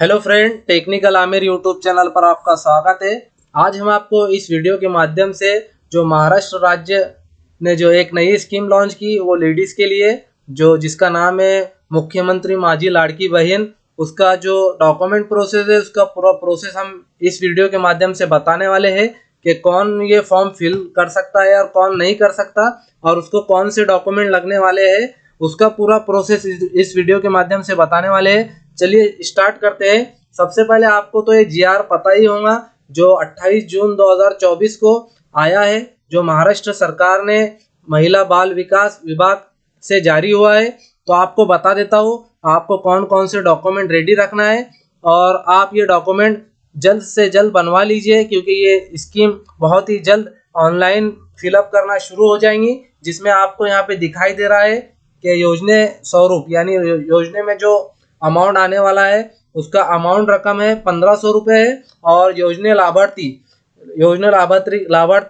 Hello friend, technical Aamir YouTube channel पर आपका स्वागत है। आज हम आपको इस वीडियो के माध्यम से जो महाराष्ट्र राज्य ने जो एक नई स्कीम लॉन्च की वो लेडीज़ के लिए, जो जिसका नाम है मुख्यमंत्री माझी लाड़की बहन, उसका जो डॉक्यूमेंट प्रोसेस है उसका पूरा प्रोसेस हम इस वीडियो के माध्यम से बताने वाले हैं कि कौन ये फॉर्म फिल कर सकता है और कौन नहीं कर सकता और उसको कौन से डॉक्यूमेंट लगने वाले हैं, उसका पूरा प्रोसेस इस वीडियो के माध्यम से बताने वाले हैं। चलिए स्टार्ट करते हैं। सबसे पहले आपको तो ये जीआर पता ही होगा जो 28 जून 2024 को आया है, जो महाराष्ट्र सरकार ने महिला बाल विकास विभाग से जारी हुआ है। तो आपको बता देता हूँ आपको कौन कौन से डॉक्यूमेंट रेडी रखना है और आप ये डॉक्यूमेंट जल्द से जल्द बनवा लीजिए, क्योंकि ये स्कीम बहुत ही जल्द ऑनलाइन फिलअप करना शुरू हो जाएंगी। जिसमें आपको यहाँ पे दिखाई दे रहा है कि योजना स्वरूप यानी योजना में जो अमाउंट आने वाला है उसका अमाउंट रकम है 1500 रुपये है। और योजना लाभार्थी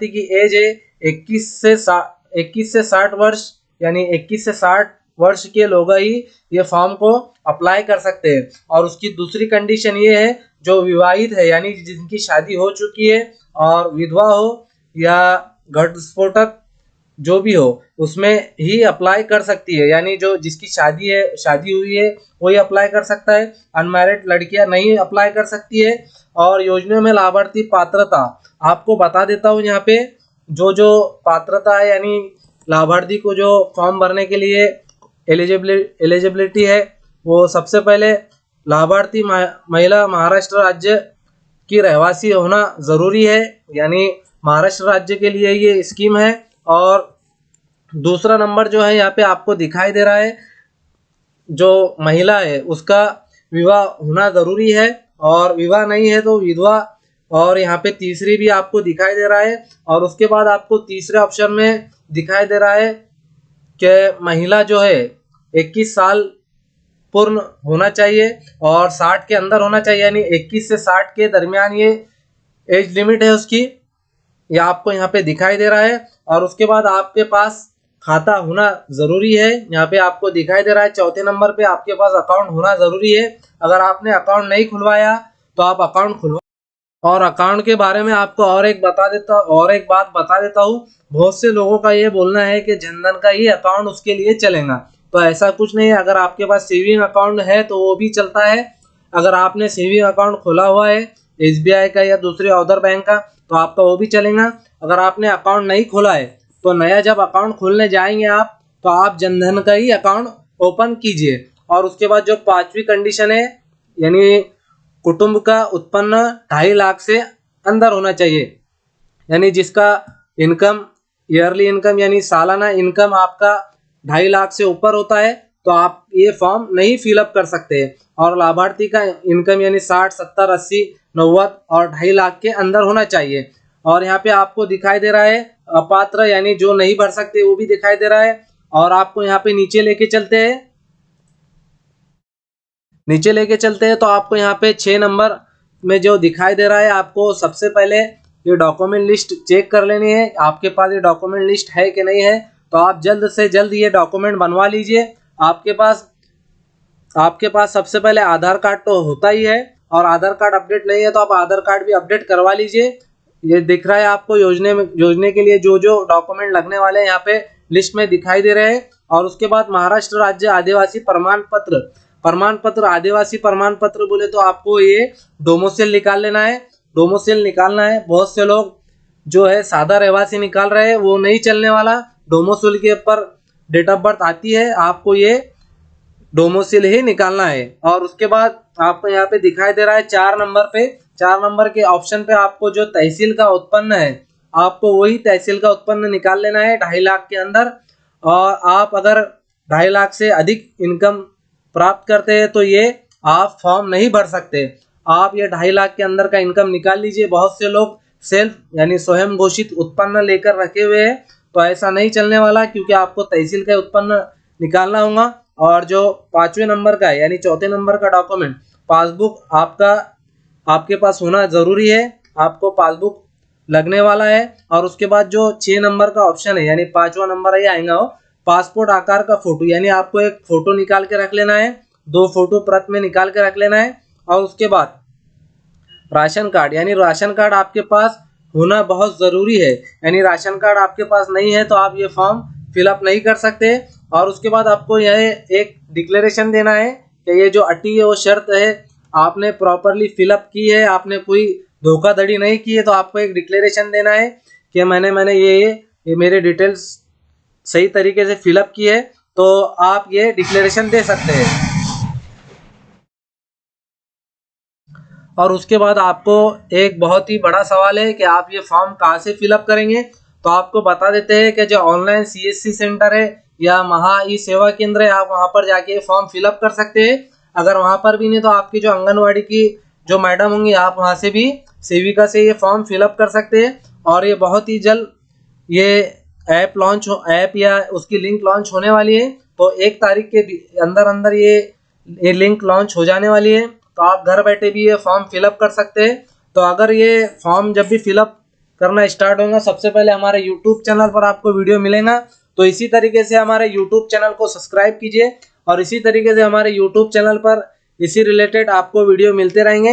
की एज है 21 से 60 वर्ष, यानी 21 से 60 वर्ष के लोग ही ये फॉर्म को अप्लाई कर सकते हैं। और उसकी दूसरी कंडीशन ये है जो विवाहित है यानी जिनकी शादी हो चुकी है और विधवा हो या घटस्फोटक जो भी हो उसमें ही अप्लाई कर सकती है, यानी जो जिसकी शादी हुई है वही अप्लाई कर सकता है। अनमैरिड लड़कियां नहीं अप्लाई कर सकती है। और योजना में लाभार्थी पात्रता आपको बता देता हूँ यहाँ पे जो पात्रता है, यानी लाभार्थी को जो फॉर्म भरने के लिए एलिजिबिलिटी है, वो सबसे पहले लाभार्थी महिला महाराष्ट्र राज्य की रहवासी होना ज़रूरी है, यानी महाराष्ट्र राज्य के लिए ये स्कीम है। और दूसरा नंबर जो है यहाँ पे आपको दिखाई दे रहा है, जो महिला है उसका विवाह होना ज़रूरी है और विवाह नहीं है तो विधवा। और यहाँ पे तीसरी भी आपको दिखाई दे रहा है। और उसके बाद आपको तीसरे ऑप्शन में दिखाई दे रहा है कि महिला जो है 21 साल पूर्ण होना चाहिए और 60 के अंदर होना चाहिए, यानी 21 से 60 के दरमियान ये एज लिमिट है उसकी, ये आपको यहाँ पे दिखाई दे रहा है। और उसके बाद आपके पास खाता होना ज़रूरी है, यहाँ पे आपको दिखाई दे रहा है चौथे नंबर पे आपके पास अकाउंट होना ज़रूरी है। अगर आपने अकाउंट नहीं खुलवाया तो आप अकाउंट खुलवा। और अकाउंट के बारे में आपको और एक बात बता देता हूँ। बहुत से लोगों का ये बोलना है कि जनधन का ही अकाउंट उसके लिए चलेगा, तो ऐसा कुछ नहीं है। अगर आपके पास सेविंग अकाउंट है तो वो भी चलता है। अगर आपने सेविंग अकाउंट खोला हुआ है SBI का या दूसरे अदर बैंक का तो आपका वो भी चलेगा। अगर आपने अकाउंट नहीं खोला है तो नया जब अकाउंट खोलने जाएंगे आप तो आप जनधन का ही अकाउंट ओपन कीजिए। और उसके बाद जो पांचवी कंडीशन है, यानी कुटुंब का उत्पन्न 2.5 लाख से अंदर होना चाहिए, यानी जिसका इनकम ईयरली इनकम यानी सालाना इनकम आपका 2.5 लाख से ऊपर होता है तो आप ये फॉर्म नहीं फिलअप कर सकते हैं। और लाभार्थी का इनकम यानी 60, 70, 80, 90 और 2.5 लाख के अंदर होना चाहिए। और यहाँ पे आपको दिखाई दे रहा है अपात्र यानी जो नहीं भर सकते वो भी दिखाई दे रहा है। और आपको यहाँ पे नीचे लेके चलते हैं तो आपको यहाँ पे 6 नंबर में जो दिखाई दे रहा है, आपको सबसे पहले ये डॉक्यूमेंट लिस्ट चेक कर लेनी है आपके पास ये डॉक्यूमेंट लिस्ट है कि नहीं है। तो आप जल्द से जल्द ये डॉक्यूमेंट बनवा लीजिए। आपके पास सबसे पहले आधार कार्ड तो होता ही है, और आधार कार्ड अपडेट नहीं है तो आप आधार कार्ड भी अपडेट करवा लीजिए। ये दिख रहा है आपको योजने के लिए जो डॉक्यूमेंट लगने वाले हैं यहाँ पे लिस्ट में दिखाई दे रहे हैं। और उसके बाद महाराष्ट्र राज्य आदिवासी प्रमाण पत्र आदिवासी प्रमाण पत्र बोले तो आपको ये डोमिसाइल निकालना है। बहुत से लोग जो है सादा रहवासी निकाल रहे हैं, वो नहीं चलने वाला। डोमिसाइल के ऊपर डेट ऑफ बर्थ आती है, आपको ये डोमिसाइल ही निकालना है। और उसके बाद आपको यहाँ पे दिखाई दे रहा है 4 नंबर के ऑप्शन पे आपको जो तहसील का उत्पन्न है आपको वही तहसील का उत्पन्न निकाल लेना है 2.5 लाख के अंदर। और आप अगर 2.5 लाख से अधिक इनकम प्राप्त करते हैं तो ये आप फॉर्म नहीं भर सकते। आप ये 2.5 लाख के अंदर का इनकम निकाल लीजिए। बहुत से लोग सेल्फ यानी स्वयं घोषित उत्पन्न लेकर रखे हुए हैं, तो ऐसा नहीं चलने वाला, क्योंकि आपको तहसील का उत्पन्न निकालना होगा। और जो 5वें नंबर का है यानी चौथे नंबर का डॉक्यूमेंट पासबुक आपके पास होना ज़रूरी है, आपको पासबुक लगने वाला है। और उसके बाद जो 6 नंबर का ऑप्शन है यानी 5वां नंबर ही आएगा वो पासपोर्ट आकार का फोटो, यानी आपको एक फोटो निकाल के रख लेना है, 2 फोटो प्रत में निकाल के रख लेना है। और उसके बाद राशन कार्ड, यानी राशन कार्ड आपके पास होना बहुत ज़रूरी है। यानी राशन कार्ड आपके पास नहीं है तो आप ये फॉर्म फिलअप नहीं कर सकते। और उसके बाद आपको यह एक डिक्लेरेशन देना है कि ये जो अटी है वो शर्त है आपने प्रॉपरली फिलअप की है, आपने कोई धोखाधड़ी नहीं की है। तो आपको एक डिक्लेरेशन देना है कि मैंने ये मेरे डिटेल्स सही तरीके से फिलअप की है, तो आप ये डिक्लेरेशन दे सकते हैं। और उसके बाद आपको एक बहुत ही बड़ा सवाल है कि आप ये फॉर्म कहाँ से फिलअप करेंगे। तो आपको बता देते हैं कि जो ऑनलाइन CSC सेंटर है या महा ई सेवा केंद्र है, आप वहाँ पर जाके फॉर्म फिलअप कर सकते हैं। अगर वहाँ पर भी नहीं तो आपकी जो आंगनवाड़ी की जो मैडम होंगी, आप वहाँ से भी सेविका से ये फॉर्म फिलअप कर सकते हैं। और ये बहुत ही जल्द ये ऐप या उसकी लिंक लॉन्च होने वाली है। तो 1 तारीख के अंदर अंदर ये लिंक लॉन्च हो जाने वाली है। तो आप घर बैठे भी ये फॉर्म फिलअप कर सकते हैं। तो अगर ये फॉर्म जब भी फिलअप करना स्टार्ट होगा, सबसे पहले हमारे यूट्यूब चैनल पर आपको वीडियो मिलेगा। तो इसी तरीके से हमारे यूट्यूब चैनल को सब्सक्राइब कीजिए और इसी तरीके से हमारे यूट्यूब चैनल पर इसी रिलेटेड आपको वीडियो मिलते रहेंगे।